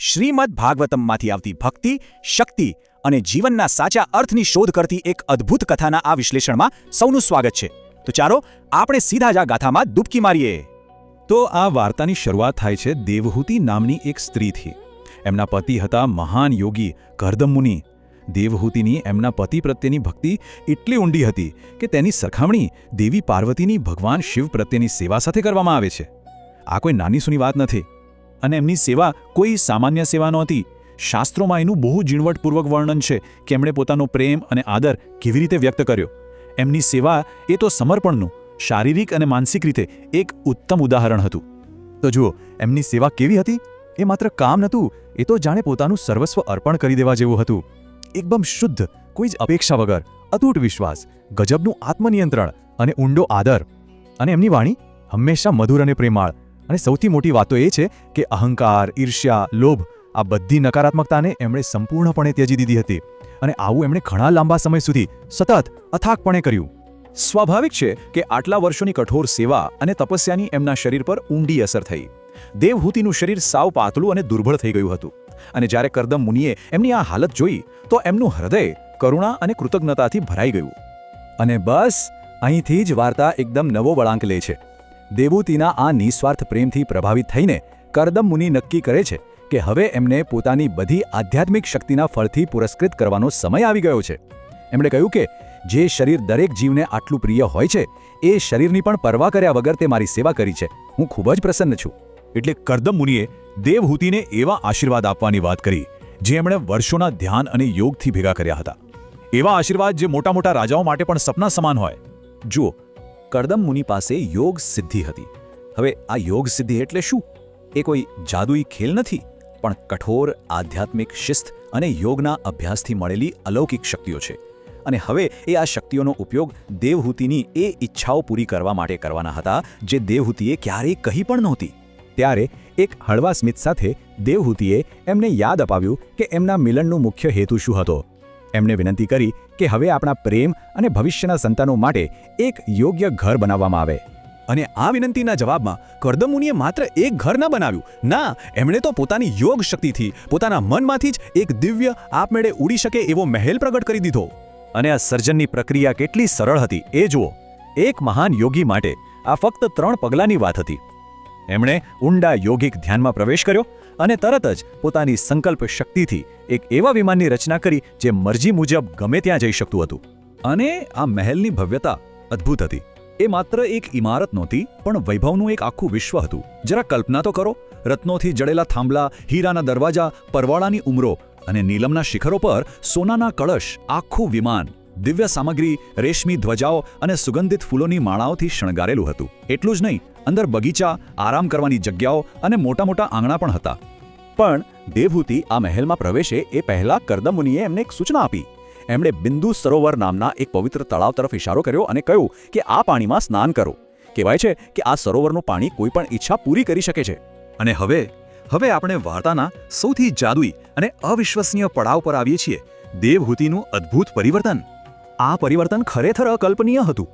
શ્રીમદ ભાગવતમમાંથી આવતી ભક્તિ, શક્તિ અને જીવનના સાચા અર્થની શોધ કરતી એક અદ્ભુત કથાના આ વિશ્લેષણમાં સૌનું સ્વાગત છે. તો ચાલો આપણે સીધા જ આ ગાથામાં ડૂબકી મારીએ. તો આ વાર્તાની શરૂઆત થાય છે દેવહૂતિ નામની એક સ્ત્રીથી. એમના પતિ હતા મહાન યોગી કર્દમ મુનિ. દેવહૂતિની એમના પતિ પ્રત્યેની ભક્તિ એટલી ઊંડી હતી કે તેની સરખામણી દેવી પાર્વતીની ભગવાન શિવ પ્રત્યેની સેવા સાથે કરવામાં આવે છે. આ કોઈ નાની સૂની વાત નથી. અને એમની સેવા કોઈ સામાન્ય સેવા નહોતી. શાસ્ત્રોમાં એનું બહુ ઝીણવટપૂર્વક વર્ણન છે કે એમણે પોતાનો પ્રેમ અને આદર કેવી રીતે વ્યક્ત કર્યો. એમની સેવા એ તો સમર્પણનું શારીરિક અને માનસિક રીતે એક ઉત્તમ ઉદાહરણ હતું. તો જુઓ, એમની સેવા કેવી હતી. એ માત્ર કામ નહોતું, એ તો જાણે પોતાનું સર્વસ્વ અર્પણ કરી દેવા જેવું હતું. એકદમ શુદ્ધ, કોઈ જ અપેક્ષા વગર, અતૂટ વિશ્વાસ, ગજબનું આત્મનિયંત્રણ અને ઊંડો આદર. અને એમની વાણી હંમેશા મધુર અને પ્રેમાળ. અને સૌથી મોટી વાતો એ છે કે અહંકાર, ઈર્ષ્યા, લોભ આ બધી નકારાત્મકતાને એમણે સંપૂર્ણપણે ત્યજી દીધી હતી. અને આવું એમણે ઘણા લાંબા સમય સુધી સતત અથાગપણે કર્યું. સ્વાભાવિક છે કે આટલા વર્ષોની કઠોર સેવા અને તપસ્યાની એમના શરીર પર ઊંડી અસર થઈ. દેવહૂતિનું શરીર સાવ પાતળું અને દુર્બળ થઈ ગયું હતું. અને જ્યારે કર્દમ મુનિએ એમની આ હાલત જોઈ તો એમનું હૃદય કરુણા અને કૃતજ્ઞતાથી ભરાઈ ગયું. અને બસ અહીંથી જ વાર્તા એકદમ નવો વળાંક લે છે. દેવહૂતિના આ નિસ્વાર્થ પ્રેમથી પ્રભાવિત થઈને કર્દમ મુનિ નક્કી કરે છે કે હવે એમને પોતાની બધી આધ્યાત્મિક શક્તિના ફળથી પુરસ્કૃત કરવાનો સમય આવી ગયો છે. એમણે કહ્યું કે જે શરીર દરેક જીવને આટલું પ્રિય હોય છે એ શરીરની પણ પરવા કર્યા વગર તે મારી સેવા કરી છે. હું ખૂબ જ પ્રસન્ન છું. એટલે કર્દમ મુનિએ દેવહૂતિને એવા આશીર્વાદ આપવાની વાત કરી જે એમણે વર્ષોના ધ્યાન અને યોગથી ભેગા કર્યા હતા. એવા આશીર્વાદ જે મોટા મોટા રાજાઓ માટે પણ સપના સમાન હોય. જુઓ, કર્દમ મુનિ પાસે યોગ સિદ્ધિ હતી. હવે આ યોગ સિદ્ધિ એટલે શું? એ કોઈ જાદુઈ ખેલ નથી, પણ કઠોર આધ્યાત્મિક શિસ્ત અને યોગના અભ્યાસથી મળેલી અલૌકિક શક્તિઓ છે. અને હવે એ આ શક્તિઓનો ઉપયોગ દેવહૂતિની એ ઈચ્છાઓ પૂરી કરવા માટે કરવાના હતા જે દેવહૂતિએ ક્યારેય કહી પણ નહોતી. ત્યારે એક હળવા સ્મિત સાથે દેવહૂતિએ એમને યાદ અપાવ્યું કે એમના મિલનનો મુખ્ય હેતુ શું હતો. એમણે વિનંતી કરી કે હવે આપણા પ્રેમ અને ભવિષ્યના સંતાનો માટે એક યોગ્ય ઘર બનાવવામાં આવે. અને આ વિનંતીના જવાબમાં કર્દમ મુનિએ માત્ર એક ઘર ન બનાવ્યું. ના, એમણે તો પોતાની યોગ શક્તિથી, પોતાના મનમાંથી જ એક દિવ્ય આપમેળે ઉડી શકે એવો મહેલ પ્રગટ કરી દીધો. અને આ સર્જનની પ્રક્રિયા કેટલી સરળ હતી એ જુઓ. એક મહાન યોગી માટે આ ફક્ત 3 પગલાંની વાત હતી. એમણે ઊંડા યોગિક ધ્યાનમાં પ્રવેશ કર્યો અને તરત જ પોતાની સંકલ્પ શક્તિથી એક એવા વિમાનની રચના કરી જે મરજી મુજબ ગમે ત્યાં જઈ શકતું હતું. અને આ મહેલની ભવ્યતા અદ્ભુત હતી. એ માત્ર એક ઇમારત નહોતી, પણ વૈભવનું એક આખું વિશ્વ હતું. જરા કલ્પના તો કરો, રત્નોથી જડેલા થાંભલા, હીરાના દરવાજા, પરવાળાની ઉમરો અને નીલમના શિખરો પર સોનાના કળશ. આખું વિમાન દિવ્ય સામગ્રી, રેશમી ધ્વજાઓ અને સુગંધિત ફૂલોની માળાઓથી શણગારેલું હતું. એટલું જ નહીં, અંદર બગીચા, આરામ કરવાની જગ્યાઓ અને મોટા મોટા આંગણા પણ હતા. પણ દેવહૂતિ આ મહેલમાં પ્રવેશે એ પહેલા કર્દમ મુનિએ એમને એક સૂચના આપી. એમણે બિંદુ સરોવર નામના એક પવિત્ર તળાવ તરફ ઇશારો કર્યો અને કહ્યું કે આ પાણીમાં સ્નાન કરો. કહેવાય છે કે આ સરોવરનું પાણી કોઈ પણ ઈચ્છા પૂરી કરી શકે છે. અને હવે આપણે વાર્તાના સૌથી જાદુઈ અને અવિશ્વસનીય પડાવ પર આવીએ છીએ. દેવહૂતિનું અદ્ભુત પરિવર્તન. આ પરિવર્તન ખરેખર અકલ્પનીય હતું.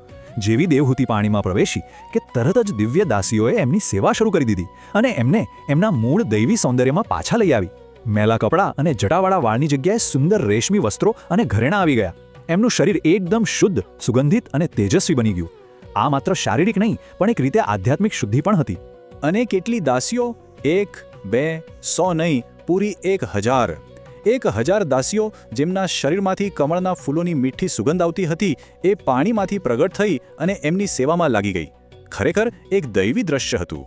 જેવી દેવહૂતિ પાણીમાં પ્રવેશી કે તરત જ દિવ્ય દાસીઓએ એમની સેવા શરૂ કરી દીધી અને એમને એમના મૂળ દૈવી સૌંદર્યમાં પાછા લઈ આવી. મેલા કપડાં અને જટાવાળા વાળની જગ્યાએ સુંદર રેશમી વસ્ત્રો અને ઘરેણાં આવી ગયા. એમનું શરીર એકદમ શુદ્ધ, સુગંધિત અને તેજસ્વી બની ગયું. આ માત્ર શારીરિક નહીં, પણ એક રીતે આધ્યાત્મિક શુદ્ધિ પણ હતી. અને કેટલી દાસીઓ? 1, 2, 100 નહીં, પૂરી 1000. 1000 દાસીઓ જેમના શરીરમાંથી કમળના ફૂલોની મીઠી સુગંધ આવતી હતી એ પાણીમાંથી પ્રગટ થઈ અને એમની સેવામાં લાગી ગઈ. ખરેખર એક દૈવી દ્રશ્ય હતું.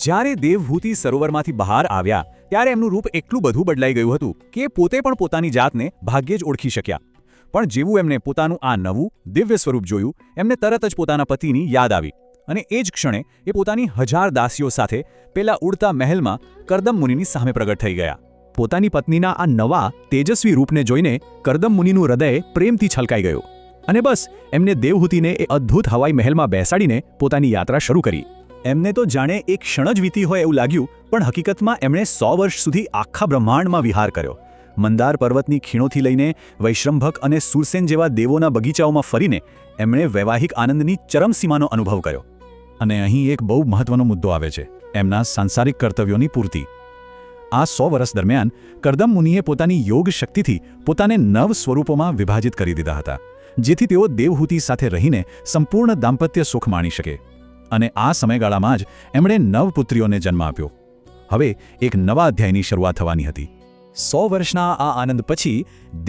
જ્યારે દેવહૂતિ સરોવરમાંથી બહાર આવ્યા ત્યારે એમનું રૂપ એટલું બધું બદલાઈ ગયું હતું કે પોતે પણ પોતાની જાતને ભાગ્યે જ ઓળખી શક્યા. પણ જેવું એમને પોતાનું આ નવું દિવ્ય સ્વરૂપ જોયું, એમને તરત જ પોતાના પતિની યાદ આવી. અને એ જ ક્ષણે એ પોતાની 1000 દાસીઓ સાથે પેલા ઉડતા મહેલમાં કર્દમ મુનિની સામે પ્રગટ થઈ ગયા. પોતાની પત્નીના આ નવા તેજસ્વી રૂપને જોઈને કર્દમ મુનિનું હૃદય પ્રેમથી છલકાઈ ગયું. અને બસ એમને દેવહૂતિને એ અદ્ભુત હવાઈ મહેલમાં બેસાડીને પોતાની યાત્રા શરૂ કરી. એમને તો જાણે એક ક્ષણ જ વીતી હોય એવું લાગ્યું, પણ હકીકતમાં એમણે 100 વર્ષ સુધી આખા બ્રહ્માંડમાં વિહાર કર્યો. મંદાર પર્વતની ખીણોથી લઈને વૈશ્રંભક અને સુરસેન જેવા દેવોના બગીચાઓમાં ફરીને એમણે વૈવાહિક આનંદની ચરમસીમાનો અનુભવ કર્યો. અને અહીં એક બહુ મહત્વનો મુદ્દો આવે છે, એમના સાંસારિક કર્તવ્યોની પૂર્તિ. આ 100 વર્ષ દરમિયાન કરદમ મુનિએ પોતાની યોગ શક્તિથી પોતાને 9 સ્વરૂપોમાં વિભાજિત કરી દીધા હતા, જેથી તેઓ દેવહૂતિ સાથે રહીને સંપૂર્ણ દાંપત્ય સુખ માણી શકે. અને આ સમયગાળામાં જ એમણે 9 પુત્રીઓને જન્મ આપ્યો. હવે એક નવા અધ્યાયની શરૂઆત થવાની હતી. 100 વર્ષના આ આનંદ પછી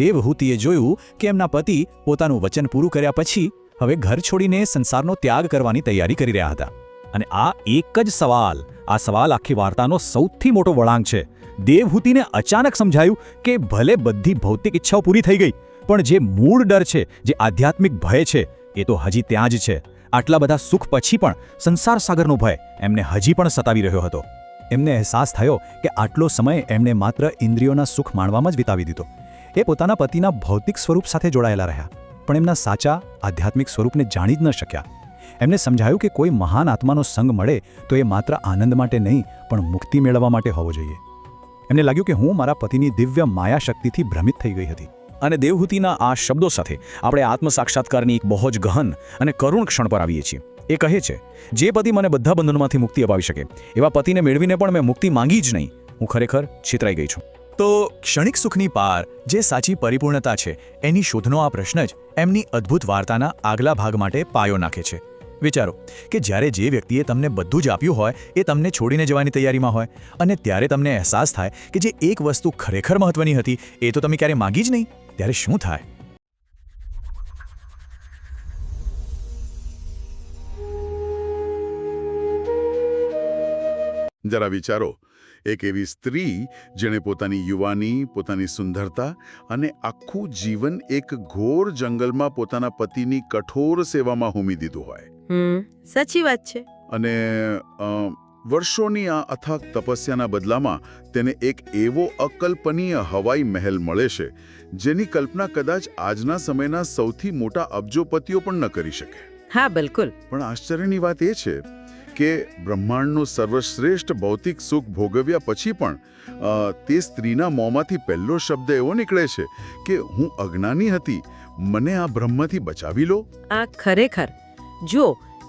દેવહૂતિએ જોયું કે એમના પતિ પોતાનું વચન પૂરું કર્યા પછી હવે ઘર છોડીને સંસારનો ત્યાગ કરવાની તૈયારી કરી રહ્યા હતા. અને આ એક જ સવાલ, આ સવાલ આખી વાર્તાનો સૌથી મોટો વળાંક છે. દેવહૂતિને અચાનક સમજાયું કે ભલે બધી ભૌતિક ઈચ્છાઓ પૂરી થઈ ગઈ, પણ જે મૂળ ડર છે, જે આધ્યાત્મિક ભય છે, એ તો હજી ત્યાં જ છે. આટલા બધા સુખ પછી પણ સંસાર સાગરનો ભય એમને હજી પણ સતાવી રહ્યો હતો. એમને અહેસાસ થયો કે આટલો સમય એમણે માત્ર ઇન્દ્રિયોના સુખ માણવામાં જ વિતાવી દીધો. એ પોતાના પતિના ભૌતિક સ્વરૂપ સાથે જોડાયેલા રહ્યા, પણ એમના સાચા આધ્યાત્મિક સ્વરૂપને જાણી જ ન શક્યા. એમને સમજાયું કે કોઈ મહાન આત્માનો સંગ મળે તો એ માત્ર આનંદ માટે નહીં, પણ મુક્તિ મેળવવા માટે હોવો જોઈએ. એમને લાગ્યું કે હું મારા પતિની દિવ્ય માયા શક્તિથી ભ્રમિત થઈ ગઈ હતી. અને દેવહૂતિના આ શબ્દો સાથે આપણે આત્મસાક્ષાત્કારની એક બહુ જ ગહન અને કરુણ ક્ષણ પર આવીએ છીએ. એ કહે છે, જે પતિ મને બધા બંધનોમાંથી મુક્તિ અપાવી શકે, એવા પતિને મેળવીને પણ મેં મુક્તિ માંગી જ નહીં. હું ખરેખર છેતરાઈ ગઈ છું. તો ક્ષણિક સુખની પાર જે સાચી પરિપૂર્ણતા છે, એની શોધનો આ પ્રશ્ન જ એમની અદ્ભુત વાર્તાના આગલા ભાગ માટે પાયો નાખે છે. વિચારો કે જ્યારે જે વ્યક્તિએ તમને બધું જ આપ્યું હોય એ તમને છોડીને જવાની તૈયારીમાં હોય, અને ત્યારે તમને અહેસાસ થાય કે જે એક વસ્તુ ખરેખર મહત્વની હતી એ તો તમે ક્યારે માગી જ નહીં, ત્યારે શું થાય? જરા વિચારો, એક એવી સ્ત્રી જેણે પોતાની યુવાની, પોતાની સુંદરતા અને આખું જીવન એક ઘોર જંગલમાં પોતાના પતિની કઠોર સેવામાં હોમી દીધું હોય. સાચી વાત છે. અને વર્ષોની આ અથાગ તપસ્યાના બદલામાં તેને એક એવો અકલ્પનીય હવાઈ મહેલ મળે છે, જેની કલ્પના કદાચ આજના સમયના સૌથી મોટા અબજોપતિઓ પણ ન કરી શકે. હા, બિલકુલ. પણ આશ્ચર્યની વાત એ છે કે બ્રહ્માંડનું સર્વશ્રેષ્ઠ ભૌતિક સુખ ભોગવ્યા પછી પણ તે સ્ત્રીના મોંમાંથી પહેલો શબ્દ એવો નીકળે છે કે હું અજ્ઞાની હતી, મને આ બ્રહ્મથી બચાવી લો. આ ખરેખર જો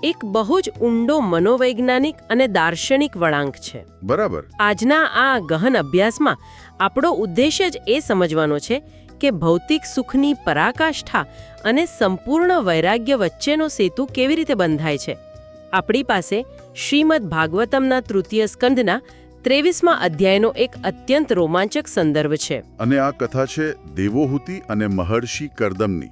એક બહુ જ ઊંડો મનોવૈજ્ઞાનિક અને દાર્શનિક વળાંક છે. બરાબર. આજના આ ગહન અભ્યાસમાં આપણો ઉદ્દેશ્ય જ એ સમજવાનો છે કે ભૌતિક સુખની પરાકાષ્ઠા અને સંપૂર્ણ વૈરાગ્ય વચ્ચેનો સેતુ કેવી રીતે બંધાય છે. આપણી પાસે શ્રીમદ ભાગવતમના તૃતીય સ્કંદના 23મા અધ્યાયનો એક અત્યંત રોમાંચક સંદર્ભ છે. અને આ કથા છે દેવહૂતિ અને મહર્ષિ કરદમની.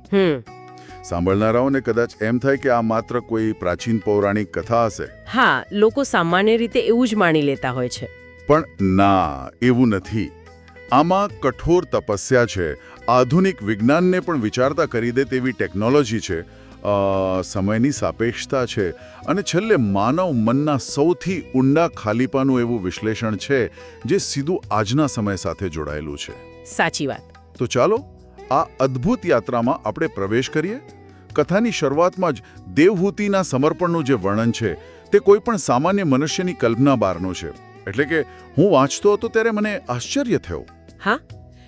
સાંભળનારાઓને કદાચ એમ થાય કે આ માત્ર કોઈ પ્રાચીન પૌરાણિક કથા હશે. હા, લોકો સામાન્ય રીતે એવું જ માની લેતા હોય છે. પણ ના, એવું નથી. આમાં કઠોર તપસ્યા છે, આધુનિક વિજ્ઞાનને પણ વિચારતા કરી દે તેવી ટેકનોલોજી છે, સમયની સાપેક્ષતા છે, અને છેલ્લે માનવ મનના સૌથી ઊંડા ખાલીપાનું એવું વિશ્લેષણ છે જે સીધું આજના સમય સાથે જોડાયેલું છે. સાચી વાત. તો ચાલો આ અદ્ભુત યાત્રામાં આપણે પ્રવેશ કરીએ. કથાની શરૂઆતમાં જ દેવહૂતિના સમર્પણનું જે વર્ણન છે તે કોઈ પણ સામાન્ય મનુષ્યની કલ્પના બહારનું છે. એટલે કે હું વાંચતો હતો ત્યારે મને આશ્ચર્ય થયો. હા,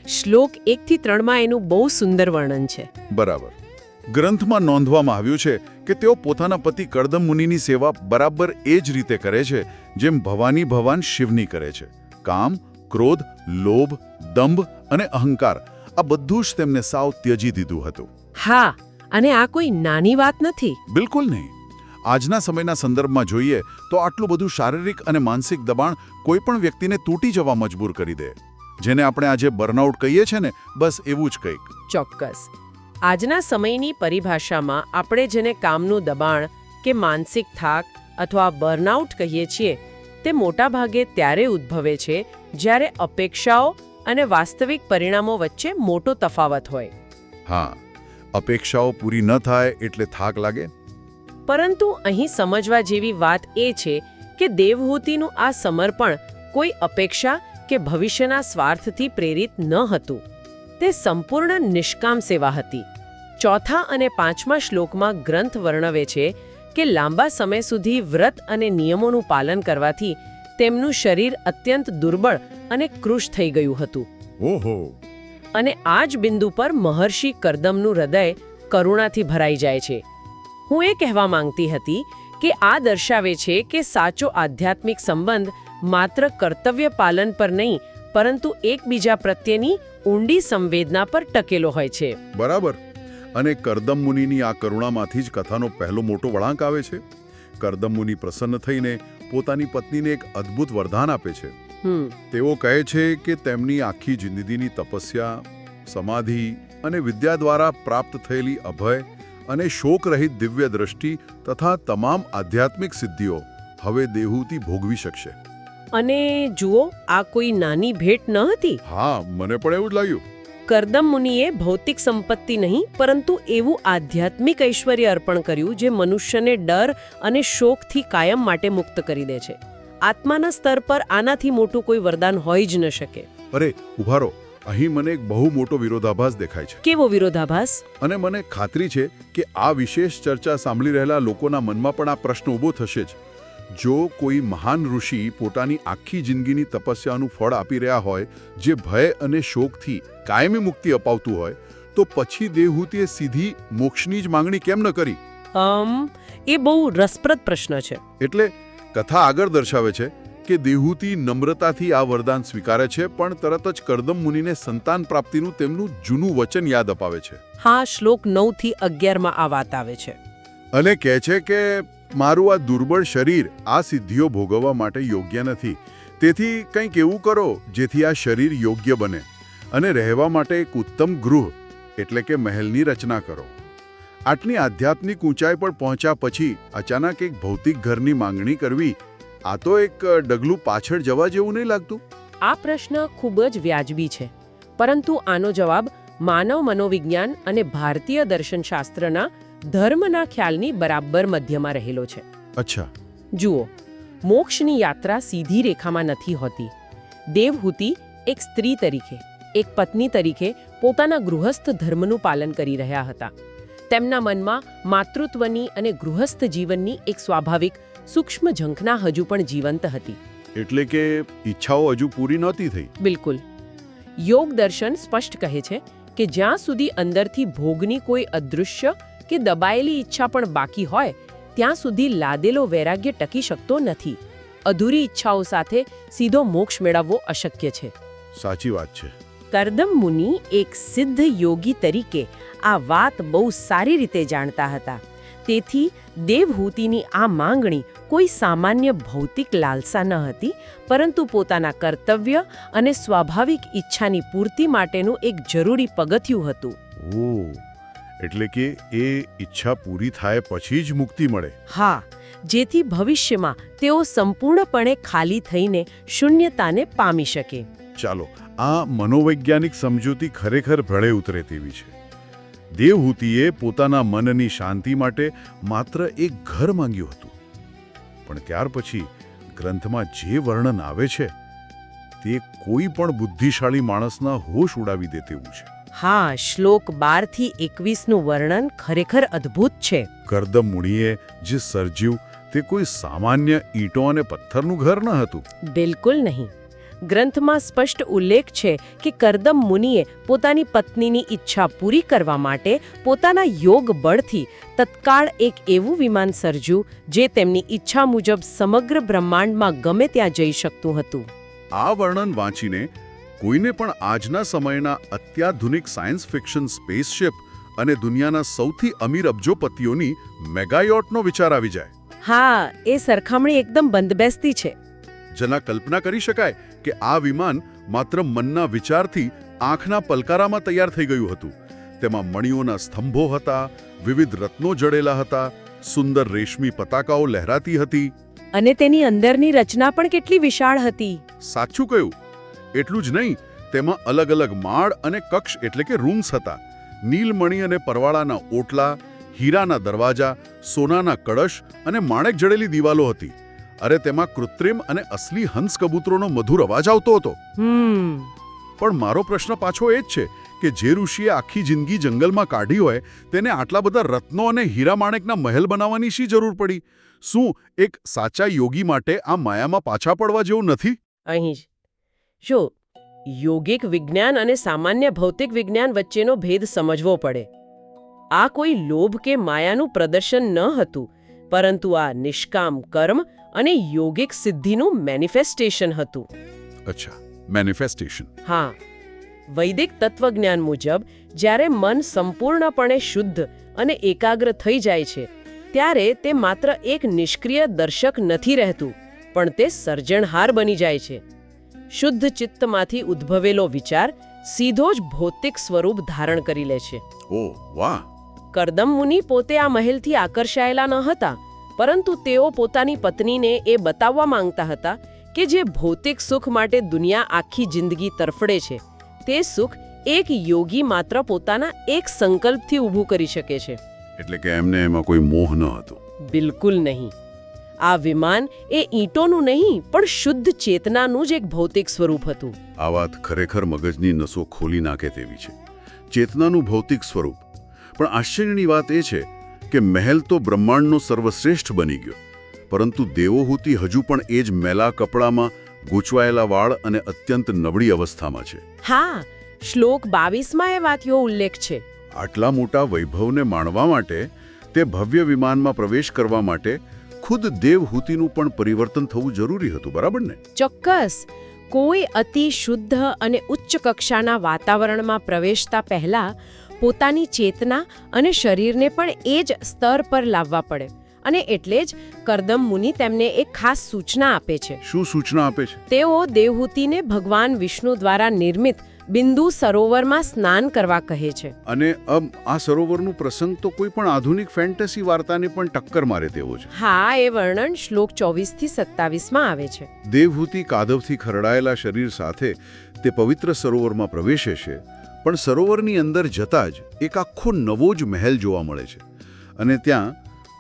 શ્લોક 1 થી 3માં એનું બહુ સુંદર વર્ણન છે. બરાબર. ગ્રંથમાં નોંધવામાં આવ્યું છે કે તેઓ પોતાના પતિ કરદમ મુનિની સેવા બરાબર એ જ રીતે કરે છે જેમ ભવાની ભવાન શિવની કરે છે. કામ, ક્રોધ, લોભ, દંભ અને અહંકાર આ બધું જ તેમને સાવ ત્યજી દીધું હતું. હા, અને આ કોઈ નાની વાત નથી. બિલકુલ નહીં. આજના સમયના સંદર્ભમાં જોઈએ તો આટલું બધું શારીરિક અને માનસિક દબાણ કોઈ પણ વ્યક્તિને તૂટી જવા મજબૂર કરી દે. જેને આપણે આજે બર્નઆઉટ કહીએ છીએ ને, બસ એવું જ કંઈક. ચોક્કસ. આજના સમયની પરિભાષામાં આપણે જેને કામનું દબાણ કે માનસિક થાક અથવા બર્નઆઉટ કહીએ છીએ તે મોટાભાગે ત્યારે ઉદ્ભવે છે જ્યારે અપેક્ષાઓ અને વાસ્તવિક પરિણામો વચ્ચે મોટો તફાવત હોય. હા, અપેક્ષાઓ પૂરી ન થાય એટલે થાક લાગે. પરંતુ અહીં સમજવા જેવી વાત એ છે કે દેવહૂતિનું આ સમર્પણ કોઈ અપેક્ષા કે ભવિષ્યના સ્વાર્થથી પ્રેરિત ન હતું. તે સંપૂર્ણ નિષ્કામ સેવા હતી. 4થા અને 5મા શ્લોકમાં ગ્રંથ વર્ણવે છે કે લાંબા સમય સુધી વ્રત અને નિયમોનું પાલન કરવાથી તેમનું શરીર અત્યંત દુર્બળ અને કૃશ થઈ ગયું હતું. ઓહો! અને આ જ બિંદુ પર મહર્ષિ કરદમનું હૃદય કરુણાથી ભરાઈ જાય છે. હું એ કહેવા માંગતી હતી કે આ દર્શાવે છે કે સાચો આધ્યાત્મિક સંબંધ માત્ર કર્તવ્ય પાલન પર નહીં, પરંતુ એકબીજા પ્રત્યેની ઊંડી સંવેદના પર ટકેલો હોય છે. બરાબર. અને કરદમ મુનિની આ કરુણામાંથી જ કથાનો પહેલો મોટો વળાંક આવે છે. કરદમ મુનિ પ્રસન્ન થઈને પોતાની પત્નીને એક અદ્ભુત વરદાન આપે છે. તેઓ કહે છે કે તેમની આખી જિંદગીની તપસ્યા, સમાધિ અને વિદ્યા દ્વારા પ્રાપ્ત થયેલી અભય અને શોકરહિત દિવ્ય દ્રષ્ટિ તથા તમામ આધ્યાત્મિક સિદ્ધિઓ હવે દેવહૂતિ ભોગવી શકશે. અને જુઓ, આ કોઈ નાની ભેટ ન હતી. હા, મને પણ એવું જ લાગ્યું. કરદમ મુનિએ ભૌતિક સંપત્તિ નહીં, પરંતુ એવું આધ્યાત્મિક ઐશ્વર્ય અર્પણ કર્યું જે મનુષ્યને ડર અને શોકથી કાયમ માટે મુક્ત કરી દે છે. આત્માના સ્તર પર આનાથી મોટું કોઈ વરદાન હોઈ જ ન શકે. અરે ઉભા રહો, અહીં મને એક બહુ મોટો વિરોધાભાસ દેખાય છે. કેવો વિરોધાભાસ? અને મને ખાતરી છે કે આ વિશેષ ચર્ચા સાંભળી રહેલા લોકોના મનમાં પણ આ પ્રશ્ન ઊભો થશે જ. જો કોઈ મહાન ઋષિ પોતાની આખી જિંદગીની તપસ્યાનું ફળ આપી રહ્યા હોય, જે ભય અને શોકથી કાયમી મુક્તિ અપાવતું હોય, તો પછી દેવહૂતિએ સીધી મોક્ષની જ માંગણી કેમ ન કરી? એ બહુ રસપ્રદ પ્રશ્ન છે. એટલે કથા આગળ દર્શાવે છે કે દેવહૂતિ નમ્રતાથી આ વરદાન સ્વીકારે છે, પણ તરત જ કરદમ મુનિને સંતાન પ્રાપ્તિનું તેમનું જૂનું વચન યાદ અપાવે છે. હા, શ્લોક 9 થી 11 માં આ વાત આવે છે. અને કહે છે કે મારું આ દુર્બળ શરીર આ સિદ્ધિઓ ભોગવવા માટે યોગ્ય નથી. તેથી કંઈક એવું કરો જેથી આ શરીર યોગ્ય બને, અને રહેવા માટે એક ઉત્તમ ગૃહ એટલે કે મહેલની રચના કરો. આટલી આધ્યાત્મિક ઊંચાઈ પર પહોંચ્યા પછી અચાનક એક ભૌતિક ઘરની માંગણી કરવી, આ તો એક ડગલું પાછળ જવા જેવું નહીં લાગતું? આ પ્રશ્ન ખૂબ જ વ્યાજબી છે, પરંતુ આનો જવાબ માનવ મનોવિજ્ઞાન અને ભારતીય દર્શનશાસ્ત્રના ધર્મના ખ્યાલની બરાબર મધ્યમાં રહેલો છે. અચ્છા. જુઓ, મોક્ષની યાત્રા સીધી રેખામાં નથી હોતી. દેવહૂતિ એક સ્ત્રી તરીકે, એક પત્ની તરીકે પોતાના ગૃહસ્થ ધર્મનું પાલન કરી રહ્યા હતા. તેમના મનમાં માતૃત્વની અને ગૃહસ્થ જીવનની એક સ્વાભાવિક સૂક્ષ્મ ઝંખના હજુ પણ જીવંત હતી. એટલે કે ઈચ્છાઓ હજુ પૂરી નહોતી થઈ. બિલકુલ. યોગ દર્શન સ્પષ્ટ કહે છે કે જ્યાં સુધી અંદરથી ભોગની કોઈ અદૃશ્ય કે દબાયેલી ઈચ્છા પણ બાકી હોય, ત્યાં સુધી લાદેલો વૈરાગ્ય ટકી શકતો નથી. અધૂરી ઈચ્છાઓ સાથે સીધો મોક્ષ મેળવવો અશક્ય છે. સાચી વાત છે. કરદમ મુનિ એક સિદ્ધ યોગી તરીકે આ વાત બહુ સારી રીતે જાણતા હતા. તેથી દેવહૂતિની આ માંગણી કોઈ સામાન્ય ભૌતિક લાલસા ન હતી, પરંતુ પોતાના કર્તવ્ય અને સ્વાભાવિક ઈચ્છાની પૂર્તિ માટેનું એક જરૂરી પગથિયું હતું. ઓહ, એટલે કે એ ઈચ્છા પૂરી થાય પછી જ મુક્તિ મળે. હા, જેથી ભવિષ્યમાં તેઓ સંપૂર્ણપણે ખાલી થઈને શૂન્યતાને પામી શકે. ચાલો, આ મનોવૈજ્ઞાનિક સમજૂતી ખરેખર ભળે ઉતરે તેવી છે. દેવહૂતિએ પોતાના મનની શાંતિ માટે માત્ર એક ઘર માંગ્યું હતું, પણ ત્યાર પછી ગ્રંથમાં જે વર્ણન આવે છે તે કોઈ પણ બુદ્ધિશાળી માણસના હોશ ઉડાવી દે તેવું છે. હા, શ્લોક 12 થી 21નું વર્ણન ખરેખર અદ્ભુત છે. કરદમ મુનિએ જે સર્જ્યું તે કોઈ સામાન્ય ઈંટો અને પથ્થરનું ઘર ન હતું. બિલકુલ નહીં. ગ્રંથમાં સ્પષ્ટ ઉલ્લેખ છે કે કરદમ મુનિએ પોતાની પત્નીની ઈચ્છા પૂરી કરવા માટે પોતાના યોગ બળથી તત્કાળ એક એવું વિમાન સર્જ્યું જે તેમની ઈચ્છા મુજબ સમગ્ર બ્રહ્માંડમાં ગમે ત્યાં જઈ શકતું હતું. આ વર્ણન વાંચીને કોઈને પણ આજના સમયના અત્યાધુનિક સાયન્સ ફિક્શન સ્પેસશિપ અને દુનિયાના સૌથી અમીર અબજોપતિઓની મેગાયોટનો વિચાર આવી જાય. હા, એ સરખામણી એકદમ બંધબેસતી છે. જેના કલ્પના કરી શકાય કે આ વિમાન માત્ર મનના વિચારથી આંખના પલકારામાં તૈયાર થઈ ગયું હતું. તેમાં મણિઓના સ્તંભો હતા, વિવિધ રત્નો જડેલા હતા, સુંદર રેશમી પતાકાઓ લહેરાતી હતી. અને તેની અંદરની રચના પણ કેટલી વિશાળ હતી. સાચું કહ્યું. એટલું જ નહીં, તેમાં અલગ અલગ માળ અને કક્ષ એટલે કે રૂમ્સ હતા. નીલમણિ અને પરવાળાના ઓટલા, હીરાના દરવાજા, સોનાના કળશ અને માણેક જડેલી દિવાલો હતી. અરે, તેમાં કૃત્રિમ અને અસલી હંસ કબૂતરોનો મધુર અવાજ આવતો હતો. પણ મારો પ્રશ્ન પાછો એ જ છે કે જે ઋષિએ આખી જિંદગી જંગલમાં કાઢી હોય તેને આટલા બધા રત્નો અને હીરા માણેકના મહેલ બનાવવાની શી જરૂર પડી? શું એક સાચા યોગી માટે આ માયામાં પાછા પડવા જેવું નથી? અહીં જ જો યોગિક વિજ્ઞાન અને સામાન્ય ભૌતિક વિજ્ઞાન વચ્ચેનો ભેદ સમજવો પડે. આ કોઈ લોભ કે માયાનું પ્રદર્શન ન હતું, પરંતુ આ નિષ્કામ કર્મ અને યોગિક સિદ્ધિનું મેનિફેસ્ટેશન હતું. અચ્છા. મેનિફેસ્ટેશન. હા, વૈદિક તત્વજ્ઞાન મુજબ જ્યારે મન સંપૂર્ણપણે શુદ્ધ અને એકાગ્ર થઈ જાય છે ત્યારે તે માત્ર એક નિષ્ક્રિય દર્શક નથી રહેતું, પણ તે સર્જનહાર બની જાય છે. શુદ્ધ ચિત્તમાંથી ઉદ્ભવેલો વિચાર સીધો જ ભૌતિક સ્વરૂપ ધારણ કરી લે છે. ઓહ વાહ. કરદમ મુનિ પોતે આ મહેલથી આકર્ષાયેલા ન હતા, પરંતુ તેઓ પોતાની પત્નીને એ બતાવવા માંગતા હતા કે જે ભૌતિક સુખ માટે દુનિયા આખી જિંદગી તરફડે છે તે સુખ એક યોગી માત્ર પોતાના એક સંકલ્પથી ઊભું કરી શકે છે. એટલે કે એમને એમાં કોઈ મોહ ન હતો. બિલકુલ નહીં. આ વિમાન એ ઈંટોનું નહીં પણ શુદ્ધ ચેતનાનું જ એક ભૌતિક સ્વરૂપ હતું. આ વાત ખરેખર મગજની નસો ખોલી નાખે તેવી છે. ચેતનાનું ભૌતિક સ્વરૂપ. પણ આશ્ચર્યની વાત એ છે કે મહેલ તો બ્રહ્માંડનો સર્વશ્રેષ્ઠ બની ગયો, પરંતુ દેવહૂતિ હજુ પણ એ જ મેલા કપડામાં, ગૂંચવાયેલા વાળ અને અત્યંત નબળી અવસ્થામાં છે. હા, શ્લોક 22માં એ વાતનો ઉલ્લેખ છે. આટલા મોટા વૈભવને માણવા માટે, તે ભવ્ય વિમાનમાં પ્રવેશ કરવા માટે ખુદ દેવહૂતિનું પણ પરિવર્તન થવું જરૂરી હતું, બરાબર ને? ચોક્કસ. કોઈ અતિ શુદ્ધ અને ઉચ્ચ કક્ષાના વાતાવરણમાં પ્રવેશતા પહેલા પોતાની ચેતના અને શરીરને પણ એ જ સ્તર પર લાવવા પડે. અને એટલે જ કરદમ મુનિ તેમને એક ખાસ સૂચના આપે છે. શું સૂચના આપે છે? તેઓ દેવહૂતિને ભગવાન વિષ્ણુ દ્વારા નિર્મિત બિંદુ સરોવરમાં સ્નાન કરવા કહે છે. અને આ સરોવરનું પ્રસંગ તો કોઈ પણ આધુનિક ફેન્ટસી વાર્તાને પણ ટક્કર મારે તેવો છે. હા, એ વર્ણન શ્લોક 24 થી 27માં આવે છે. દેવહૂતિ કાદવથી ખરડાયેલા શરીર સાથે તે પવિત્ર સરોવરમાં પ્રવેશે છે, પણ સરોવરની અંદર જતાં જ એક આખો નવો જ મહેલ જોવા મળે છે. અને ત્યાં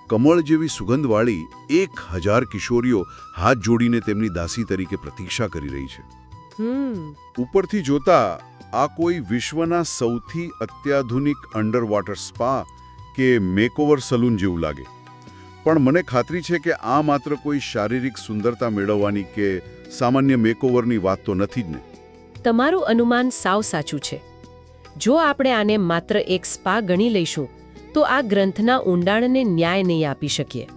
કમળ જેવી સુગંધવાળી 1000 કિશોરીઓ હાથ જોડીને તેમની દાસી તરીકે પ્રતીક્ષા કરી રહી છે. ઉપરથી જોતા આ કોઈ વિશ્વના સૌથી અત્યાધુનિક અંડરવોટર સ્પા કે મેકઓવર સલૂન જેવું લાગે. પણ મને ખાતરી છે કે આ માત્ર કોઈ શારીરિક સુંદરતા મેળવવાની કે સામાન્ય મેકઓવરની વાત તો નથી જ ને. તમારું અનુમાન સાવ સાચું છે. જો આપણે આને માત્ર એક સ્પા ગણી લઈશું તો આ ગ્રંથના ઊંડાણને ન્યાય નહીં આપી શકીએ.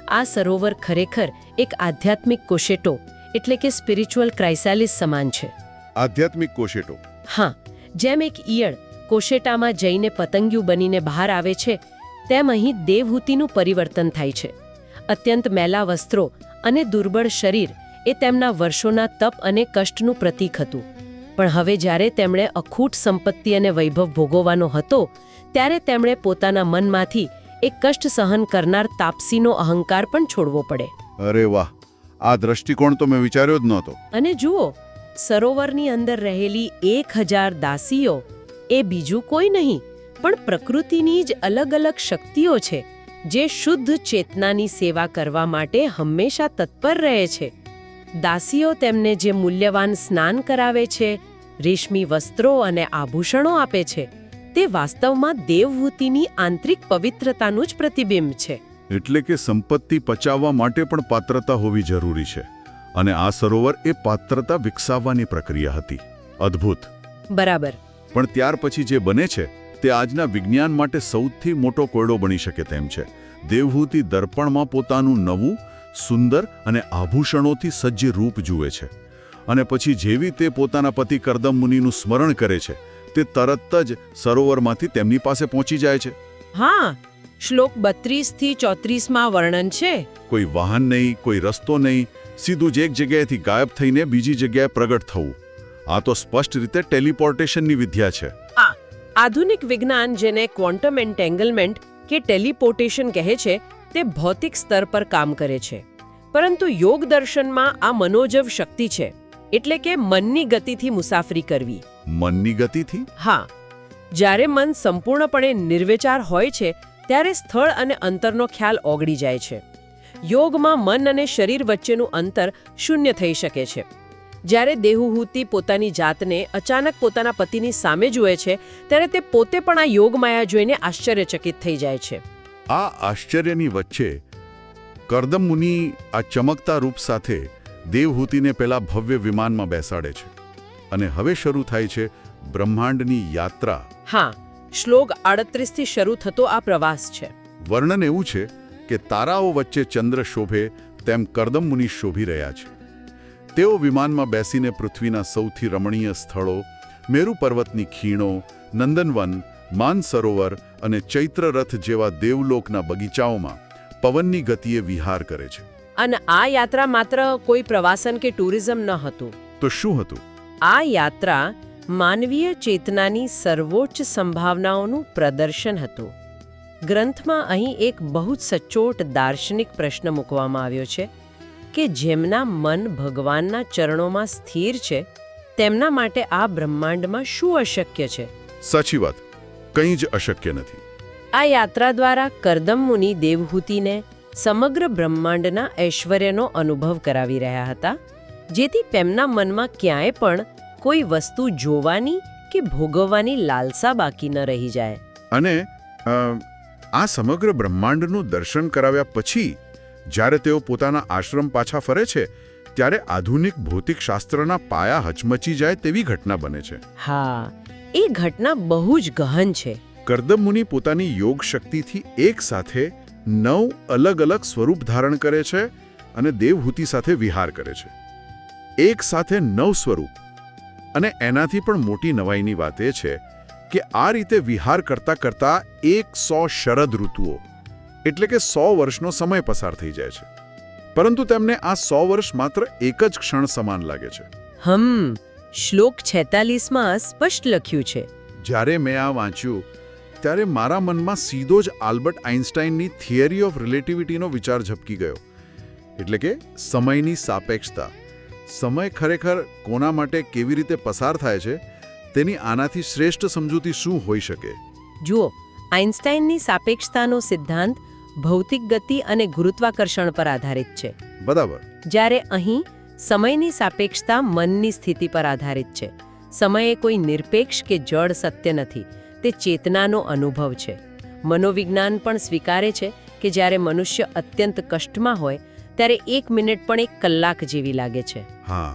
આ સરોવર ખરેખર એક આધ્યાત્મિક કોશેટો એટલે કે સ્પિરિચ્યુઅલ ક્રાઇસાલિસ સમાન છે. આધ્યાત્મિક કોશેટો? હા, જેમ એક ઈયળ કોશેટામાં જઈને પતંગિયું બનીને બહાર આવે છે, તેમ અહીં દેવહૂતિનું પરિવર્તન થાય છે. અત્યંત મેલા વસ્ત્રો અને દુર્બળ શરીર એ તેમના વર્ષોના તપ અને કષ્ટનું પ્રતીક હતું. પણ હવે જ્યારે તેમણે અખૂટ સંપત્તિ અને વૈભવ ભોગવવાનો હતો, ત્યારે તેમણે પોતાના મનમાંથી એક કષ્ટ સહન કરનાર તાપસીનો અહંકાર પણ છોડવો પડે. અરે વાહ, આ દ્રષ્ટિકોણ તો મેં વિચાર્યો જ નહોતો. અને જુઓ, સરોવરની અંદર રહેલી 1000 દાસીઓ એ બીજું કોઈ નહીં પણ પ્રકૃતિની જ અલગ અલગ શક્તિઓ છે, જે શુદ્ધ ચેતનાની સેવા કરવા માટે હંમેશા તત્પર રહે છે. દાસીઓ તેમને જે મૂલ્યવાન સ્નાન કરાવે છે, રેશમી વસ્ત્રો અને આભૂષણો આપે છે, તે વાસ્તવમાં દેવહૂતિની આંતરિક પવિત્રતાનું જ પ્રતિબિંબ છે. એટલે કે સંપત્તિ પચાવવા માટે પણ પાત્રતા હોવી જરૂરી છે, અને આ સરોવર એ પાત્રતા વિકસાવવાની પ્રક્રિયા હતી. અદ્ભુત. બરાબર. પણ ત્યાર પછી જે બને છે તે આજના વિજ્ઞાન માટે સૌથી મોટો કોયડો બની શકે તેમ છે. દેવહૂતિ દર્પણમાં પોતાનું નવું, સુંદર અને આભૂષણોથી સજ્જ રૂપ જુએ છે, અને પછી જેવી તે પોતાના પતિ કરદમ મુનિનું સ્મરણ કરે છે, તે તરત જ સરોવરમાંથી તેમની પાસે પહોંચી જાય છે. હા, શ્લોક 32 થી 34માં વર્ણન છે. કોઈ વાહન નહીં, કોઈ રસ્તો નહીં, સીધું જ એક જગ્યાએથી ગાયબ થઈને બીજી જગ્યાએ પ્રગટ થવું. આ તો સ્પષ્ટ રીતે ટેલિપોર્ટેશનની વિદ્યા છે. આધુનિક વિજ્ઞાન જેને ક્વોન્ટમ એન્ટેંગલમેન્ટ કે ટેલિપોર્ટેશન કહે છે, તે ભૌતિક સ્તર પર કામ કરે છે. પરંતુ યોગ દર્શનમાં આ મનોજવ શક્તિ છે, એટલે કે મનની ગતિથી મુસાફરી કરવી. મનની ગતિથી? હા, જ્યારે મન સંપૂર્ણપણે નિર્વિચાર હોય છે ત્યારે સ્થળ અને અંતરનો ખ્યાલ ઓગળી જાય છે. યોગમાં મન અને શરીર વચ્ચેનું અંતર શૂન્ય થઈ શકે છે. જ્યારે દેવહૂતિ પોતાની જાતને અચાનક પોતાના પતિની સામે જુએ છે, ત્યારે તે પોતે પણ આ યોગમાયા જોઈને આશ્ચર્યચકિત થઈ જાય છે. આ આશ્ચર્યની વચ્ચે કરદમ મુનિ આ ચમકતા રૂપ સાથે દેવહૂતિને પેલા ભવ્ય વિમાનમાં બેસાડે છે, અને હવે શરૂ થાય છે બ્રહ્માંડની યાત્રા. હા, શ્લોક 38 થી શરૂ થતો આ પ્રવાસ છે. વર્ણન એવું છે કે તારાઓ વચ્ચે ચંદ્ર શોભે તેમ કરદમ મુનિ શોભી રહ્યા છે. તેઓ વિમાનમાં બેસીને પૃથ્વીના સૌથી રમણીય સ્થળો, મેરુ પર્વતની ખીણો, નંદનવન, માનસરોવર અને ચૈત્રરથ જેવા દેવલોકના બગીચાઓમાં પવનની ગતિએ વિહાર કરે છે. અને આ યાત્રા માત્ર કોઈ પ્રવાસન કે ટુરિઝમ ન હતું. તો શું હતું? આ યાત્રા માનવીય ચેતનાની સર્વોચ્ચ સંભાવનાઓનું પ્રદર્શન હતું. ગ્રંથમાં અહીં એક બહુ જ સચોટ દાર્શનિક પ્રશ્ન મૂકવામાં આવ્યો છે કે જેમના મન ભગવાનના ચરણોમાં સ્થિર છે તેમના માટે આ બ્રહ્માંડમાં શું અશક્ય છે. સાચી વાત, કંઈ જ અશક્ય નથી. આ યાત્રા દ્વારા કરદમ મુનિ દેવહૂતિને સમગ્ર બ્રહ્માંડના ઐશ્વર્યનો અનુભવ કરાવી રહ્યા હતા, જેથી તેમના મનમાં ક્યાંય પણ કોઈ વસ્તુ જોવાની કે ભોગવવાની લાલસા બાકી ન રહી જાય. અને આ સમગ્ર બ્રહ્માંડનું દર્શન કરાવ્યા પછી જ્યારે તેઓ પોતાના આશ્રમ પાછા ફરે છે ત્યારે આધુનિક ભૌતિકશાસ્ત્રના પાયા હચમચી જાય તેવી ઘટના બને છે. હા, એ ઘટના બહુ જ ગહન છે. કરદમ મુનિ પોતાની યોગ શક્તિથી એક સાથે 9 અલગ અલગ સ્વરૂપ ધારણ કરે છે અને દેવહૂતિ સાથે વિહાર કરે છે. એક સાથે 9 સ્વરૂપ. અને એનાથી પણ મોટી નવાઈની વાત એ છે કે આ રીતે વિહાર કરતા કરતા 100 શરદ ઋતુઓ એટલે કે 100 વર્ષનો સમય પસાર થઈ જાય છે. પરંતુ તેમને આ 100 વર્ષ માત્ર એક જ ક્ષણ સમાન લાગે છે. શ્લોક 46માં સ્પષ્ટ લખ્યું છે. જ્યારે મેં આ વાંચ્યું ત્યારે મારા મનમાં સીધો જ આલ્બર્ટ આઇન્સ્ટાઈનની થિયરી ઓફ રિલેટિવિટીનો વિચાર ઝબકી ગયો. એટલે કે સમયની સાપેક્ષતા. સમય ખરેખર કોના માટે કેવી રીતે પસાર થાય છે તેની આનાથી શ્રેષ્ઠ સમજૂતી શું હોઈ શકે? જુઓ, આઇન્સ્ટાઈનની સાપેક્ષતાનો સિદ્ધાંત ભૌતિક ગતિ અને ગુરુત્વાકર્ષણ પર આધારિત છે. બરાબર. જ્યારે અહીં સમયની સાપેક્ષતા મનની સ્થિતિ પર આધારિત છે. સમય એ કોઈ નિરપેક્ષ કે જડ સત્ય નથી, તે ચેતનાનો અનુભવ છે. મનોવિજ્ઞાન પણ સ્વીકારે છે કે જ્યારે મનુષ્ય અત્યંત કષ્ટમાં હોય ત્યારે 1 મિનિટ પણ 1 કલાક જેવી લાગે છે. હા,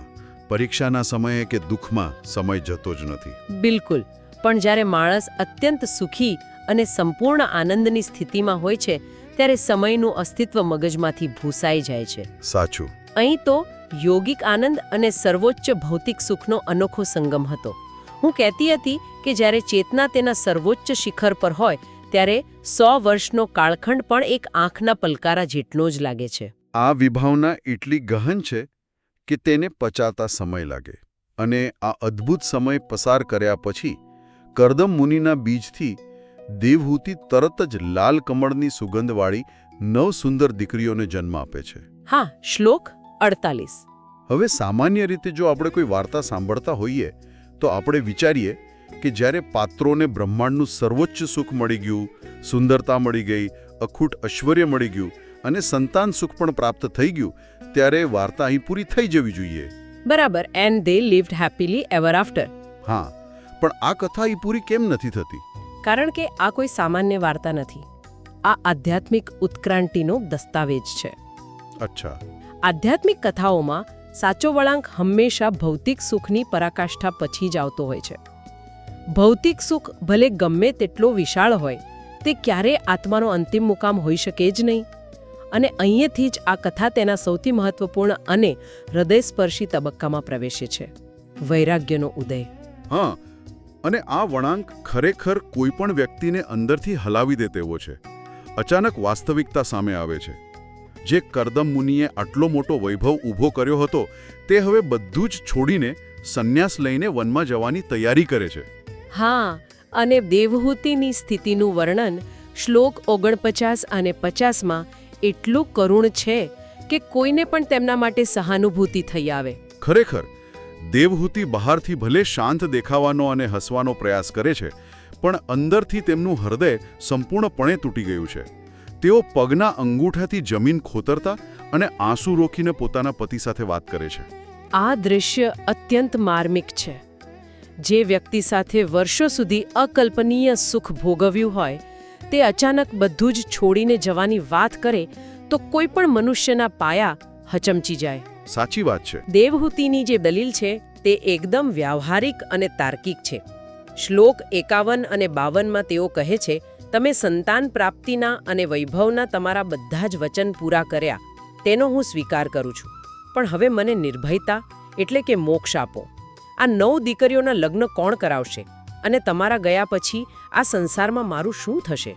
પરીક્ષાના સમયે કે દુઃખમાં સમય જતો જ નથી. બિલકુલ. પણ જ્યારે માણસ અત્યંત સુખી અને સંપૂર્ણ આનંદની સ્થિતિમાં હોય છે ત્યારે સમયનું અસ્તિત્વ મગજમાંથી ભૂસાઈ જાય છે. સાચું. અહીં તો યોગિક આનંદ અને સર્વોચ્ચ ભૌતિક સુખનો અનોખો સંગમ હતો. હું કહેતી હતી કે જ્યારે ચેતના તેના સર્વોચ્ચ શિખર પર હોય ત્યારે 100 વર્ષનો કાળખંડ પણ એક આંખના પલકારા જેટલો જ લાગે છે. આ વિભાવના એટલી ગહન છે કે તેને પચાતા સમય લાગે. અને આ અદ્ભુત સમય પસાર કર્યા પછી કરદમ મુનિના બીજથી દેવહૂતિ તરત જ લાલ કમળની સુગંધવાળી 9 સુંદર દીકરીઓને જન્મ આપે છે. હા, શ્લોક 48. હવે સામાન્ય રીતે જો આપણે કોઈ વાર્તા સાંભળતા હોઈએ તો આપણે વિચારીએ કે જ્યારે પાત્રોને બ્રહ્માંડનું સર્વોચ્ચ સુખ મળી ગયું, સુંદરતા મળી ગઈ, અખૂટ ઐશ્વર્ય મળી ગયું અને સંતાન સુખ પણ પ્રાપ્ત થઈ ગયું ત્યારે વાર્તા અહીં પૂરી થઈ જવી જોઈએ. બરાબર. And they lived happily ever after. હા, પણ આ કથા અહીં પૂરી કેમ નથી થતી? કારણ કે આ કોઈ સામાન્ય વાર્તા નથી. આ આધ્યાત્મિક ઉત્ક્રાંતિનો દસ્તાવેજ છે. અચ્છા. આધ્યાત્મિક કથાઓમાં સાચો વળાંક હંમેશા ભૌતિક સુખની પરાકાષ્ઠા પછી જ આવતો હોય છે. ભૌતિક સુખ ભલે ગમે તેટલો વિશાળ હોય તે ક્યારેય આત્માનો અંતિમ મુકામ હોઈ શકે જ નહીં. અને અહીંથી જ આ કથા તેના સૌથી મહત્વપૂર્ણ અને હૃદયસ્પર્શી તબક્કામાં પ્રવેશે છે, વૈરાગ્યનો ઉદય. હા, અને આ વળાંક ખરેખર કોઈ પણ વ્યક્તિને અંદરથી હલાવી દે તેવો છે. અચાનક વાસ્તવિકતા સામે આવે છે. જે કરદમ મુનિએ આટલો મોટો વૈભવ ઊભો કર્યો હતો તે હવે બધું જ છોડીને સંન્યાસ લઈને વનમાં જવાની તૈયારી કરે છે. હા, અને દેવહૂતિની સ્થિતિનું વર્ણન શ્લોક 49 અને 50માં એટલું કરુણ છે કે કોઈને પણ તેમના માટે સહાનુભૂતિ થઈ આવે. ખરેખર દેવહૂતિ બહારથી ભલે શાંત દેખાવાનો અને હસવાનો પ્રયાસ કરે છે પણ અંદરથી તેમનું હૃદય સંપૂર્ણપણે તૂટી ગયું છે. તેઓ પગના અંગૂઠાથી જમીન ખોતરતા અને આંસુ રોકીને પોતાના પતિ સાથે વાત કરે છે. આ દૃશ્ય અત્યંત માર્મિક છે. જે વ્યક્તિ સાથે વર્ષો સુધી અકલ્પનીય સુખ ભોગવ્યું હોય તે અચાનક બધું જ છોડીને જવાની વાત કરે તો કોઈ પણ મનુષ્યના પાયા હચમચી જાય. સાચી વાત છે. દેવહૂતિની જે દલીલ છે તે એકદમ વ્યાવહારિક અને તાર્કિક છે. શ્લોક 51 અને 52માં તેઓ કહે છે, તમે સંતાન પ્રાપ્તિના અને વૈભવના તમારા બધા જ વચન પૂરા કર્યા તેનો હું સ્વીકાર કરું છું. પણ હવે મને નિર્ભયતા એટલે કે મોક્ષ આપો. આ 9 દીકરીઓના લગ્ન કોણ કરાવશે? અને તમારા ગયા પછી આ સંસારમાં મારું શું થશે?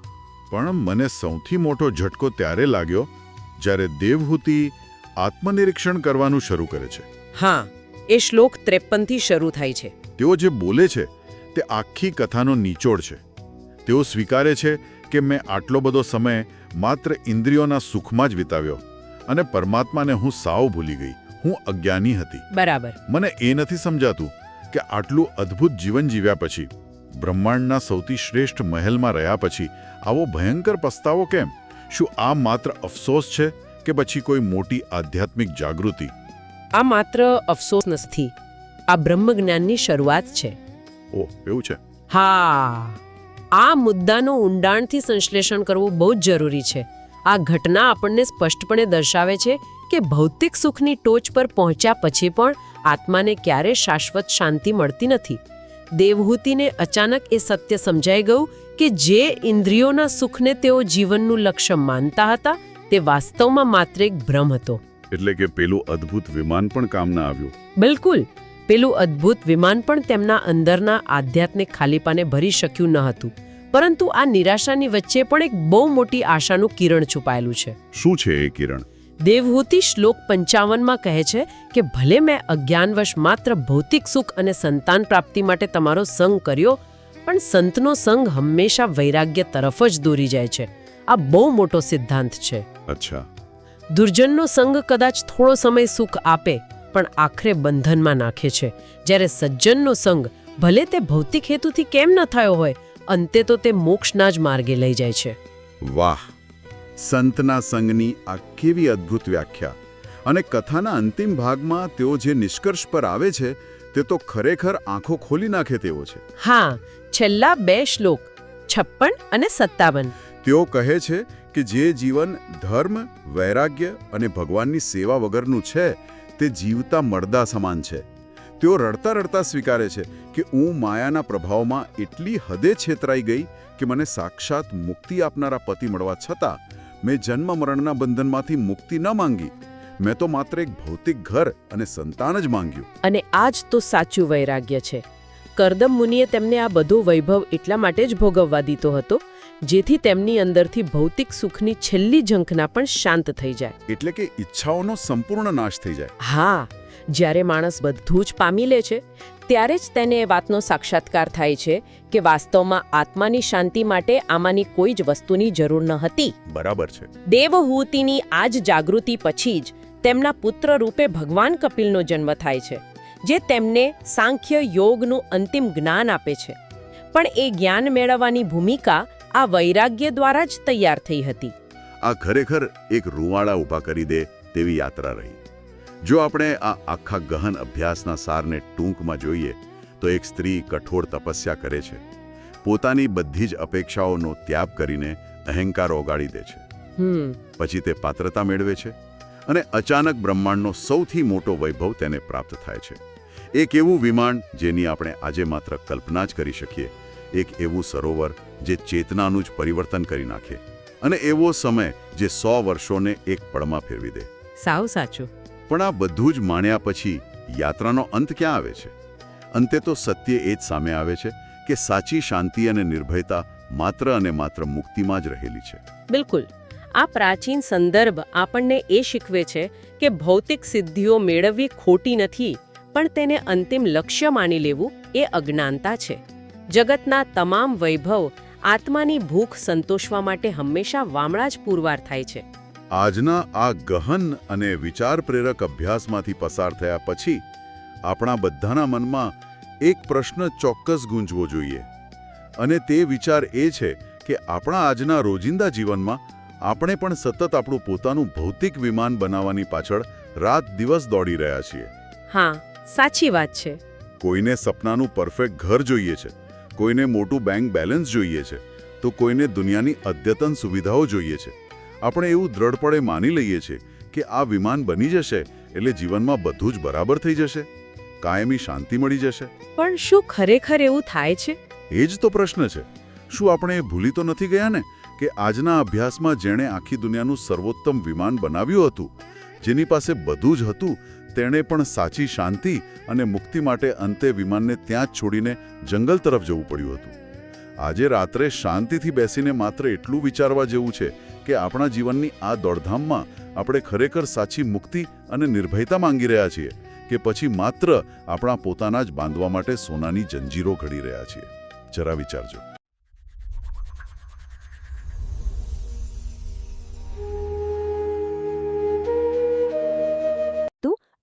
પણ મને સૌથી મોટો ઝટકો ત્યારે લાગ્યો જ્યારે દેવહૂતિ આત્મનિરીક્ષણ કરવાનું શરૂ કરે છે. હા, એ શ્લોક 53 થી શરૂ થાય છે. તેઓ જે બોલે છે તે આખી કથાનો નિચોડ છે. તેઓ સ્વીકારે છે કે મેં આટલો બધો સમય માત્ર ઇન્દ્રિયોના સુખમાં જ વિતાવ્યો અને પરમાત્માને હું સાવ ભૂલી ગઈ. હું અજ્ઞાની હતી. બરાબર. મને એ નથી સમજાતું કે આટલું અદ્ભુત જીવન જીવ્યા પછી, બ્રહ્માંડના સૌથી શ્રેષ્ઠ મહેલમાં રહ્યા પછી આવો ભયંકર પસ્તાવો કેમ? શું આ માત્ર અફસોસ છે કે પછી કોઈ મોટી આધ્યાત્મિક જાગૃતિ? આ માત્ર અફસોસ નથી, આ બ્રહ્મજ્ઞાનની શરૂઆત છે. ઓહ, એવું છે? હા, આ મુદ્દાનું ઊંડાણથી સંશ્લેષણ કરવું બહુ જ જરૂરી છે. આ ઘટના આપણને સ્પષ્ટપણે દર્શાવે છે કે ભૌતિક સુખની ટોચ પર પહોંચ્યા પછી પણ આત્માને ક્યારે શાશ્વત શાંતિ મળતી નથી. દેવહૂતિને અચાનક એ સત્ય સમજાઈ ગયું કે જે ઇન્દ્રિયોના સુખને તેઓ જીવનનું લક્ષ્ય માનતા હતા તે વાસ્તવમાં માત્ર એક ભ્રમ હતો. એટલે કે પેલું અદ્ભુત વિમાન પણ કામ ના આવ્યું. બિલકુલ, પેલું અદ્ભુત વિમાન પણ તેમના અંદરના આધ્યાત્મિક ખાલીપાને ભરી શક્યું ન હતું. પરંતુ આ નિરાશાની વચ્ચે પણ એક બહુ મોટી આશાનું કિરણ છુપાયેલું છે. શું છે એ કિરણ? દેવહૂતિ શ્લોક 55માં કહે છે કે ભલે મેં અજ્ઞાનવશ માત્ર ભૌતિક સુખ અને સંતાન પ્રાપ્તિ માટે તમારો સંગ કર્યો, પણ સંતનો સંગ હંમેશા વૈરાગ્ય તરફ જ દોરી જાય છે. આ બહુ મોટો સિદ્ધાંત છે. અચ્છા. દુર્જનનો સંગ કદાચ થોડો સમય સુખ આપે પણ આખરે બંધનમાં નાખે છે, જ્યારે સજ્જનનો સંગ ભલે તે ભૌતિક હેતુથી કેમ ન થયો હોય, અંતે તો તે મોક્ષના જ માર્ગે લઈ જાય છે. વાહ! સંતના સંગની આ કેવી અદ્ભુત વ્યાખ્યા! અને કથાના અંતિમ ભાગમાં તેઓ જે નિષ્કર્ષ પર આવે છે તે તો ખરેખર આંખો ખોલી નાખે તેવો છે. હા, છેલ્લા 2 શ્લોક 56 અને 57. તેઓ કહે છે કે જે જીવન ધર્મ, વૈરાગ્ય અને ભગવાનની સેવા વગરનું છે તે જીવતા મરદા સમાન છે. તેઓ રડતા રડતા સ્વીકારે છે કે હું માયાના પ્રભાવમાં એટલી હદે છેતરાઈ ગઈ કે મને સાક્ષાત મુક્તિ આપનારા પતિ મળવા છતાં મેં જન્મ મરણના બંધનમાંથી મુક્તિ ન માંગી. મેં તો માત્ર એક ભૌતિક ઘર અને સંતાન જ માંગ્યું. અને આ જ તો સાચું વૈરાગ્ય છે. કરદમ મુનિએ તેમને આ બધો વૈભવ એટલા માટે જ ભોગવવા દીધો હતો જેથી તેમની અંદરથી ભૌતિક સુખની છેલ્લી ઝંખના પણ શાંત થઈ જાય. એટલે કે ઈચ્છાઓનો સંપૂર્ણ નાશ થઈ જાય. હા, જ્યારે માણસ બધું જ પામી લે છે ત્યારે જ તેને એ વાતનો સાક્ષાત્કાર થાય છે કે વાસ્તવમાં આત્માની શાંતિ માટે આમાંની કોઈ જ વસ્તુની જરૂર ન હતી. બરાબર છે. દેવહૂતિની આ જ જાગૃતિ પછી જ તેમના પુત્ર રૂપે ભગવાન કપિલનો જન્મ થાય છે, જે તેમને સાંખ્ય યોગનું અંતિમ જ્ઞાન આપે છે. પણ એ જ્ઞાન મેળવવાની ભૂમિકા આ વૈરાગ્ય દ્વારા જ તૈયાર થઈ હતી. આ ખરેખર એક રૂવાડા ઊભા કરી દે તેવી યાત્રા રહી. જો આપણે આ આખા ગહન અભ્યાસના સારને ટૂંકમાં જોઈએ તો એક સ્ત્રી કઠોર તપસ્યા કરે છે, પોતાની બધી જ અપેક્ષાઓનો ત્યાગ કરીને અહંકાર ઓગાળી દે છે. પછી તે પાત્રતા મેળવે છે અને અચાનક બ્રહ્માંડનો સૌથી મોટો વૈભવ તેને પ્રાપ્ત થાય છે. એક એવું વિમાન જેની આપણે આજે માત્ર કલ્પના જ કરી શકીએ, એક એવું સરોવર જે ચેતનાનું જ પરિવર્તન કરી નાખે, અને એવો સમય જે 100 વર્ષોને એક પળમાં ફેરવી દે. સાવ સાચું. પણ આ બધું જ માણ્યા પછી યાત્રાનો અંત ક્યાં આવે છે? અંતે તો સત્ય એ જ સામે આવે છે કે સાચી શાંતિ અને નિર્ભયતા માત્ર અને માત્ર મુક્તિમાં જ રહેલી છે. બિલકુલ. આ પ્રાચીન સંદર્ભ આપણને એ શીખવે છે કે ભૌતિક સિદ્ધિઓ મેળવવી ખોટી નથી, પણ તેને અંતિમ લક્ષ્ય માની લેવું એ અજ્ઞાનતા છે. જગતના તમામ વૈભવ આત્માની ભૂખ સંતોષવા માટે હંમેશા વામણા જ પુરવાર થાય છે. આજના આ ગહન અને વિચાર પ્રેરક અભ્યાસમાંથી પસાર થયા પછી આપણા બધાના મનમાં એક પ્રશ્ન ચોક્કસ ગૂંજવો જોઈએ, અને તે વિચાર એ છે કે આપણા આજના રોજિંદા જીવનમાં આપણે પણ સતત આપણું પોતાનું ભૌતિક વિમાન બનાવવાની પાછળ રાત દિવસ દોડી રહ્યા છીએ. હા, સાચી વાત છે. કોઈને સપનાનું પરફેક્ટ ઘર જોઈએ છે, કોઈને મોટું બેંક બેલેન્સ જોઈએ છે, તો કોઈને દુનિયાની અદ્યતન સુવિધાઓ જોઈએ છે. આપણે એવું દ્રઢપણે માની લઈએ છીએ કે આ વિમાન બની જશે એટલે જીવનમાં બધું જ બરાબર થઈ જશે, કાયમી શાંતિ મળી જશે. પણ શું ખરેખર એવું થાય છે? એ જ તો પ્રશ્ન છે. શું આપણે ભૂલી તો નથી ગયા ને કે આજના અભ્યાસમાં જેણે આખી દુનિયાનું સર્વોત્તમ વિમાન બનાવ્યું હતું જેની પાસે બધું જ હતું તેણે પણ સાચી શાંતિ અને મુક્તિ માટે અંતે વિમાનને ત્યાં જ છોડીને જંગલ તરફ જવું પડ્યું હતું. આજે રાત્રે શાંતિથી બેસીને માત્ર એટલું વિચારવા જેવું છે કે આપણા જીવનની આ દોડધામમાં આપણે ખરેખર સાચી મુક્તિ અને નિર્ભયતા માંગી રહ્યા છીએ કે પછી માત્ર આપણા પોતાના જ બાંધવા માટે સોનાની જંજીરો ઘડી રહ્યા છીએ. જરા વિચારજો.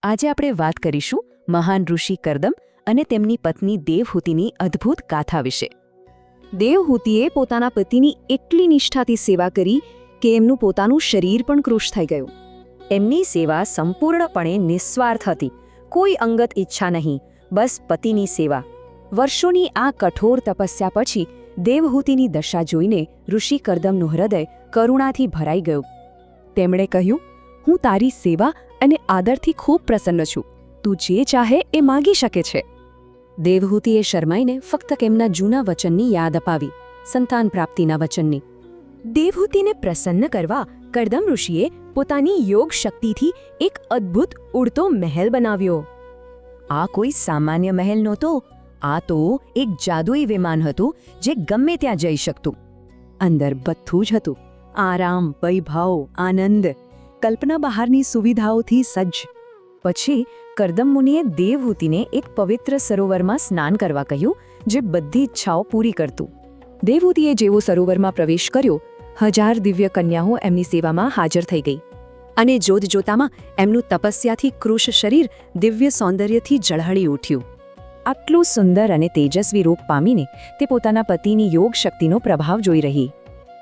આજે આપણે વાત કરીશું મહાન ઋષિ કર્દમ અને તેમની પત્ની દેવહૂતિની અદ્ભુત ગાથા વિશે. દેવહૂતિએ પોતાના પતિની એટલી નિષ્ઠાથી સેવા કરી કે એમનું પોતાનું શરીર પણ કૃશ થઈ ગયું. એમની સેવા સંપૂર્ણપણે નિસ્વાર્થ હતી. કોઈ અંગત ઈચ્છા નહીં, બસ પતિની સેવા. વર્ષોની આ કઠોર તપસ્યા પછી દેવહૂતિની દશા જોઈને ઋષિ કર્દમનું હૃદય કરુણાથી ભરાઈ ગયું. તેમણે કહ્યું, હું તારી સેવા અને આદરથી ખૂબ પ્રસન્ન છું. તું જે ચાહે એ માગી શકે છે. દેવહૂતિએ શરમાઈને ફક્ત તેમના જૂના વચનની યાદ અપાવી, સંતાન પ્રાપ્તિના વચનની. દેવહૂતિને પ્રસન્ન કરવા કર્દમ ઋષિએ પોતાની યોગ શક્તિથી એક અદ્ભુત ઉડતો મહેલ બનાવ્યો. આ કોઈ સામાન્ય મહેલ નહોતો. આ તો એક જાદુઈ વિમાન હતું જે ગમે ત્યાં જઈ શકતું. અંદર બધું જ હતું: આરામ, વૈભવ, આનંદ, કલ્પના બહારની સુવિધાઓથી સજ્જ. પછી કર્દમ મુનિએ દેવહૂતિને એક પવિત્ર સરોવરમાં સ્નાન કરવા કહ્યું, જે બધી ઈચ્છાઓ પૂરી કરતું. દેવહૂતિએ જેવો સરોવરમાં પ્રવેશ કર્યો, 1000 દિવ્ય કન્યાઓ એમની સેવામાં હાજર થઈ ગઈ. અને જોતજોતામાં એમનું તપસ્યાથી કૃશ શરીર દિવ્ય સૌંદર્યથી ઝળહળી ઉઠ્યું. આટલું સુંદર અને તેજસ્વી રૂપ પામીને તે પોતાના પતિની યોગ શક્તિનો પ્રભાવ જોઈ રહી.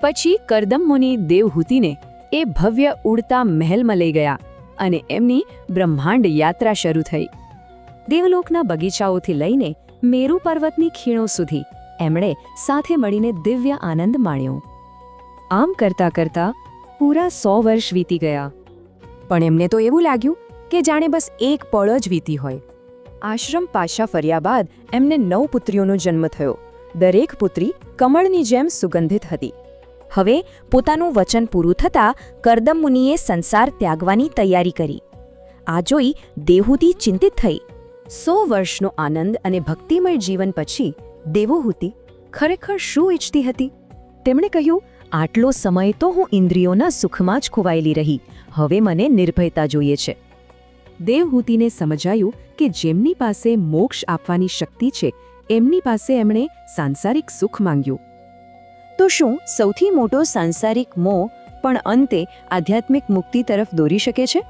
પછી કર્દમ મુનિ દેવહૂતિને એ ભવ્ય ઉડતા મહેલમાં લઈ ગયા અને એમની બ્રહ્માંડ યાત્રા શરૂ થઈ. દેવલોકના બગીચાઓથી લઈને મેરુ પર્વતની ખીણો સુધી એમણે સાથે મળીને દિવ્ય આનંદ માણ્યો. આમ કરતાં કરતાં પૂરા 100 વર્ષ વીતી ગયા. પણ એમને તો એવું લાગ્યું કે જાણે બસ એક પળ જ વીતી હોય. આશ્રમ પાછા ફર્યા બાદ એમને 9 પુત્રીઓનો જન્મ થયો. દરેક પુત્રી કમળની જેમ સુગંધિત હતી. હવે પોતાનું વચન પૂરું થતાં કર્દમ મુનિએ સંસાર ત્યાગવાની તૈયારી કરી. આ જોઈ દેવહૂતિ ચિંતિત થઈ. 100 વર્ષનો આનંદ અને ભક્તિમય જીવન પછી દેવહૂતિ ખરેખર શું ઈચ્છતી હતી? તેમણે કહ્યું, આટલો સમય તો હું ઇન્દ્રિયોના સુખમાં જ ખોવાયેલી રહી. હવે મને નિર્ભયતા જોઈએ છે. દેવહૂતિને સમજાયું કે જેમની પાસે મોક્ષ આપવાની શક્તિ છે, એમની પાસે એમણે સાંસારિક સુખ માંગ્યું. તો શું સૌથી મોટો સાંસારિક મોહ પણ અંતે આધ્યાત્મિક મુક્તિ તરફ દોરી શકે છે?